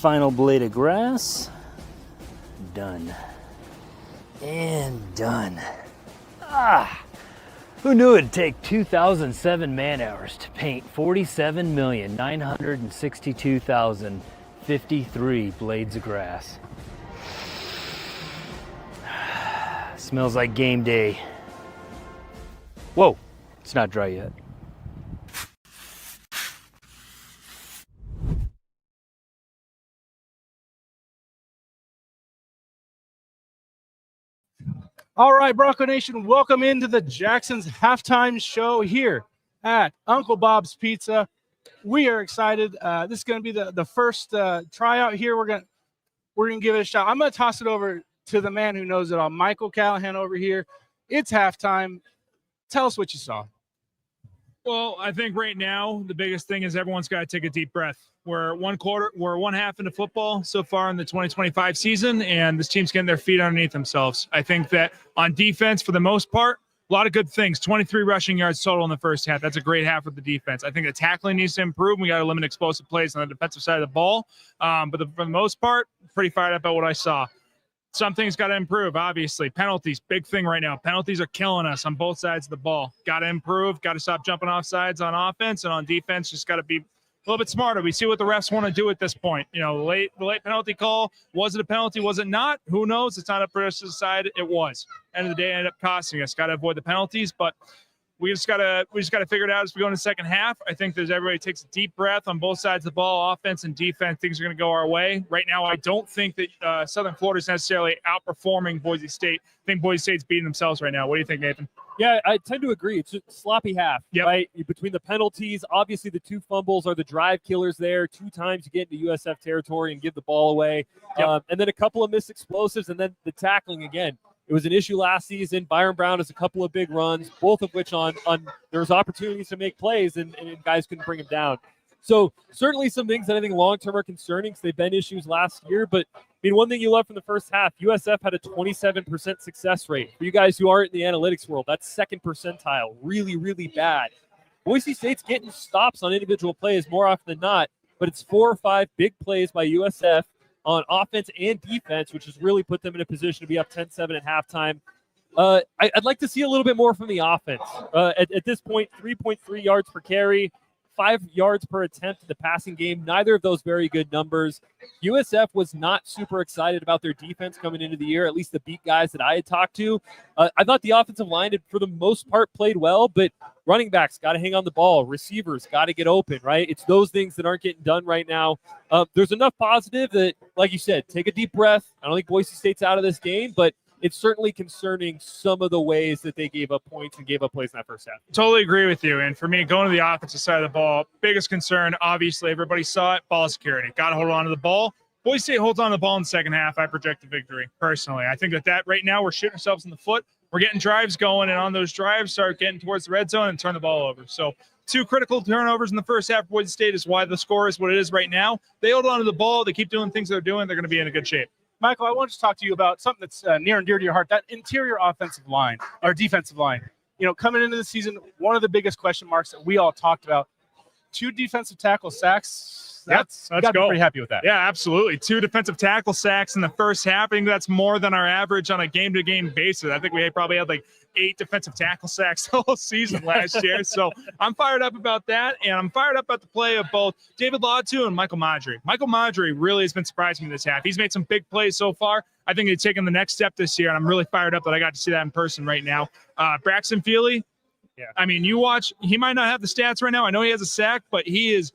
Final blade of grass. Done. And done. Who knew it'd take 2,007 man-hours to paint 47,962,053 blades of grass? Smells like game day. Whoa, it's not dry yet. All right, Bronco Nation, welcome into the Jackson's halftime show here at Uncle Bob's Pizza. We are excited. This is going to be the first tryout here. We're gonna give it a shot. I'm going to toss it over to the man who knows it all, Michael Callahan over here. It's halftime. Tell us what you saw. Well, I think right now the biggest thing is everyone's got to take a deep breath. We're one half into football so far in the 2025 season, and this team's getting their feet underneath themselves. I think that on defense, for the most part, a lot of good things. 23 rushing yards total in the first half. That's a great half of the defense. I think the tackling needs to improve. We got to limit explosive plays on the defensive side of the ball. But for the most part, pretty fired up about what I saw. Some things got to improve, obviously. Penalties, big thing right now. Penalties are killing us on both sides of the ball. Got to improve. Got to stop jumping off sides on offense, and on defense, just got to be a little bit smarter. We see what the refs want to do at this point. You know, the late penalty call, was it a penalty? Was it not? Who knows? It's not up for us to decide. It was. End of the day, it ended up costing us. Got to avoid the penalties, but we just gotta figure it out as we go in the second half. I think everybody takes a deep breath on both sides of the ball, offense and defense. Things are going to go our way. Right now, I don't think that Southern Florida is necessarily outperforming Boise State. I think Boise State's beating themselves right now. What do you think, Nathan? Yeah, I tend to agree. It's a sloppy half, right? Between the penalties, obviously the two fumbles are the drive killers there. 2 times you get into USF territory and give the ball away. And then a couple of missed explosives, and then the tackling again. It was an issue last season. Byron Brown has a couple of big runs, both of which on there was opportunities to make plays, and guys couldn't bring him down. So certainly some things that I think long-term are concerning because they've been issues last year. But, I mean, one thing you love from the first half, USF had a 27% success rate. For you guys who aren't in the analytics world, that's second percentile, really, really bad. Boise State's getting stops on individual plays more often than not, but it's 4 or 5 big plays by USF on offense and defense, which has really put them in a position to be up 10-7 at halftime. I'd like to see a little bit more from the offense. At this point, 3.3 yards per carry, 5 yards per attempt in the passing game. Neither of those very good numbers. USF was not super excited about their defense coming into the year, at least the beat guys that I had talked to. I thought the offensive line had, for the most part, played well, but running backs got to hang on the ball. Receivers got to get open, right? It's those things that aren't getting done right now. There's enough positive that, like you said, take a deep breath. I don't think Boise State's out of this game, but it's certainly concerning some of the ways that they gave up points and gave up plays in that first half. Totally agree with you. And for me, going to the offensive side of the ball, biggest concern, obviously, everybody saw it, ball security. Got to hold on to the ball. Boise State holds on to the ball in the second half. I project a victory, personally. I think that right now we're shooting ourselves in the foot. We're getting drives going, and on those drives, start getting towards the red zone and turn the ball over. So 2 critical turnovers in the first half. Boise State is why the score is what it is right now. They hold on to the ball. They keep doing things they're doing. They're going to be in a good shape. Michael, I want to talk to you about something that's near and dear to your heart, that interior offensive line or defensive line. You know, coming into the season, one of the biggest question marks that we all talked about, 2 defensive tackle sacks. Let's go. Be pretty happy with that. Yeah, absolutely. 2 defensive tackle sacks in the first half. I think that's more than our average on a game-to-game basis. I think we probably had like 8 defensive tackle sacks the whole season last year. So I'm fired up about that, and I'm fired up about the play of both David Latu and Michael Madry. Michael Madry really has been surprising me this half. He's made some big plays so far. I think he's taken the next step this year, and I'm really fired up that I got to see that in person right now. Braxton Feely, I mean, you watch, he might not have the stats right now. I know he has a sack, but he is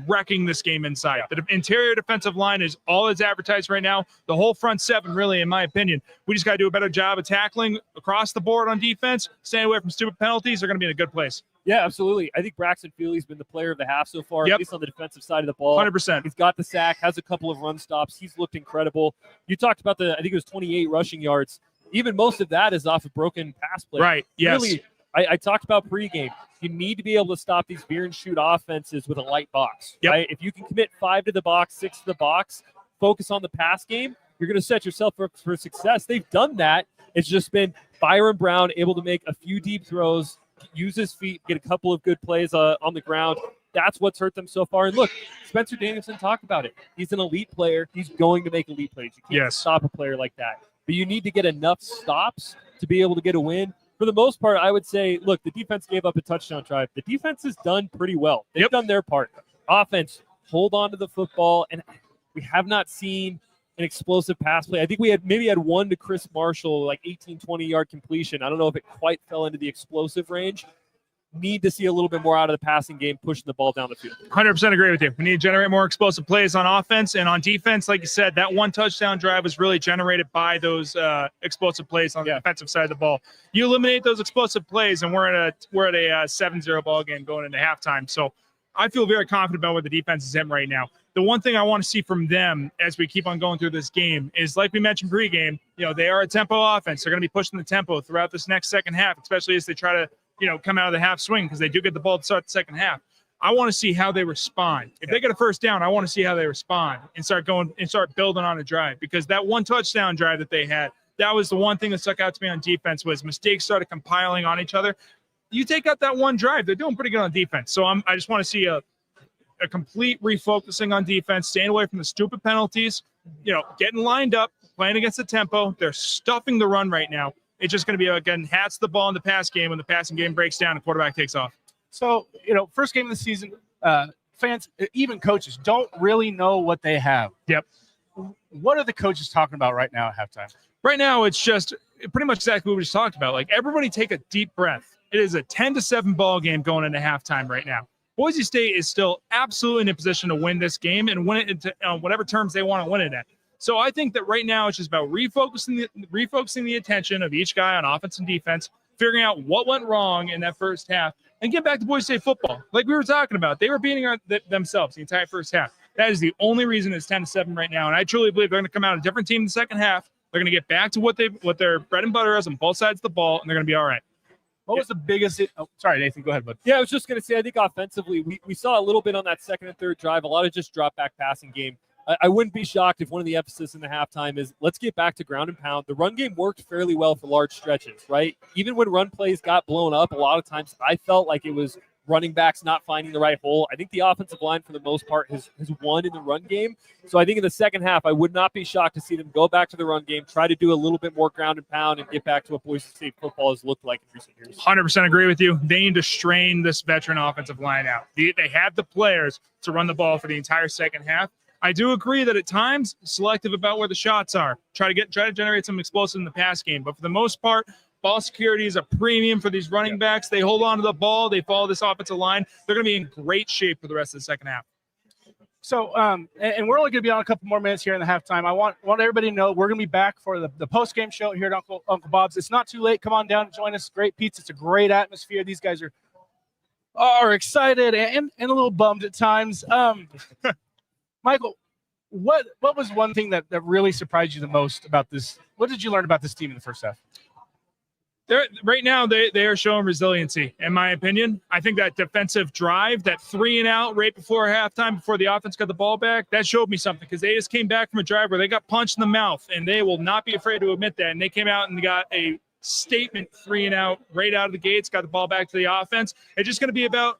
wrecking this game inside. The interior defensive line is all it's advertised right now. The whole front 7, really, in my opinion. We just got to do a better job of tackling across the board on defense, staying away from stupid penalties. They're going to be in a good place. Yeah, absolutely. I think Braxton Feely's been the player of the half so far, at least on the defensive side of the ball. 100%. He's got the sack, has a couple of run stops. He's looked incredible. You talked about I think it was 28 rushing yards. Even most of that is off a broken pass play. Right, yes. Really, I talked about pregame. You need to be able to stop these veer and shoot offenses with a light box. Right? If you can commit 5 to the box, 6 to the box, focus on the pass game, you're going to set yourself up for success. They've done that. It's just been Byron Brown able to make a few deep throws, use his feet, get a couple of good plays on the ground. that's what's hurt them so far. And look, Spencer Danielson talked about it. He's an elite player. He's going to make elite plays. You can't stop a player like that. But you need to get enough stops to be able to get a win. For the most part, I would say, look, the defense gave up a touchdown drive. The defense has done pretty well. They've done their part. Offense, hold on to the football, and we have not seen an explosive pass play. I think we had one to Chris Marshall, like 18, 20-yard completion. I don't know if it quite fell into the explosive range. Need to see a little bit more out of the passing game, pushing the ball down the field. 100% agree with you. We need to generate more explosive plays on offense and on defense. Like you said, that one touchdown drive was really generated by those explosive plays on the defensive side of the ball. You eliminate those explosive plays, and we're at a 7-0 ball game going into halftime. So I feel very confident about where the defense is at right now. The one thing I want to see from them as we keep on going through this game is, like we mentioned pregame, they are a tempo offense. They're going to be pushing the tempo throughout this next second half, especially as they try to, come out of the half swing, because they do get the ball to start the second half. I want to see how they respond. If they get a first down, I want to see how they respond and start building on a drive, because that one touchdown drive that they had, that was the one thing that stuck out to me on defense, was mistakes started compiling on each other. You take out that one drive, they're doing pretty good on defense. So I just want to see a complete refocusing on defense, staying away from the stupid penalties, getting lined up, playing against the tempo. They're stuffing the run right now. It's just going to be, again, hats the ball in the pass game when the passing game breaks down and quarterback takes off. So, first game of the season, fans, even coaches, don't really know what they have. Yep. What are the coaches talking about right now at halftime? Right now, it's just pretty much exactly what we just talked about. Like, everybody take a deep breath. It is a 10-7 ball game going into halftime right now. Boise State is still absolutely in a position to win this game and win it on whatever terms they want to win it at. So I think that right now it's just about refocusing the attention of each guy on offense and defense, figuring out what went wrong in that first half, and get back to Boise State football. Like we were talking about, they were beating themselves the entire first half. That is the only reason it's 10-7 right now, and I truly believe they're going to come out a different team in the second half. They're going to get back to what their bread and butter is on both sides of the ball, and they're going to be all right. What was the biggest sorry, Nathan, go ahead, bud. Yeah, I was just going to say, I think offensively, we saw a little bit on that second and third drive, a lot of just drop-back passing game. I wouldn't be shocked if one of the emphasis in the halftime is let's get back to ground and pound. The run game worked fairly well for large stretches, right? Even when run plays got blown up, a lot of times I felt like it was running backs not finding the right hole. I think the offensive line, for the most part, has won in the run game. So I think in the second half, I would not be shocked to see them go back to the run game, try to do a little bit more ground and pound, and get back to what Boise State football has looked like in recent years. 100% agree with you. They need to strain this veteran offensive line out. They have the players to run the ball for the entire second half. I do agree that at times, selective about where the shots are. Try to generate some explosive in the pass game. But for the most part, ball security is a premium for these running backs. They hold on to the ball. They follow this offensive line. They're going to be in great shape for the rest of the second half. So, and we're only going to be on a couple more minutes here in the halftime. I want everybody to know we're going to be back for the post-game show here at Uncle Bob's. It's not too late. Come on down and join us. Great pizza. It's a great atmosphere. These guys are excited and a little bummed at times. Michael, what was one thing that really surprised you the most about this? What did you learn about this team in the first half? Right now, they are showing resiliency, in my opinion. I think that defensive drive, that 3-and-out right before halftime, before the offense got the ball back, that showed me something, because they just came back from a drive where they got punched in the mouth, and they will not be afraid to admit that. And they came out and got a statement 3-and-out right out of the gates, got the ball back to the offense. It's just going to be about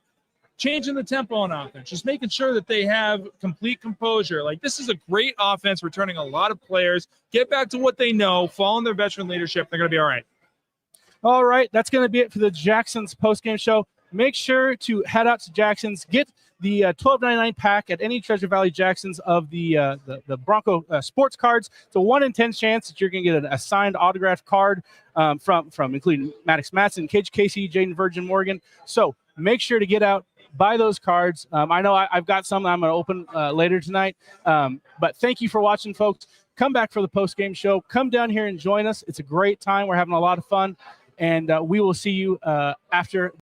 changing the tempo on offense, just making sure that they have complete composure. Like, this is a great offense, returning a lot of players, get back to what they know, following their veteran leadership. They're going to be all right. All right, that's going to be it for the Jackson's postgame show. Make sure to head out to Jackson's, get the $12.99 pack at any Treasure Valley Jackson's of the Bronco sports cards. It's a 1 in 10 chance that you're going to get a signed autographed card from including Maddox Matson, Cage Casey, Jaden Virgin Morgan. So make sure to get out, buy those cards. I know I've got some that I'm going to open later tonight. But thank you for watching, folks. Come back for the post-game show. Come down here and join us. It's a great time. We're having a lot of fun. And we will see you after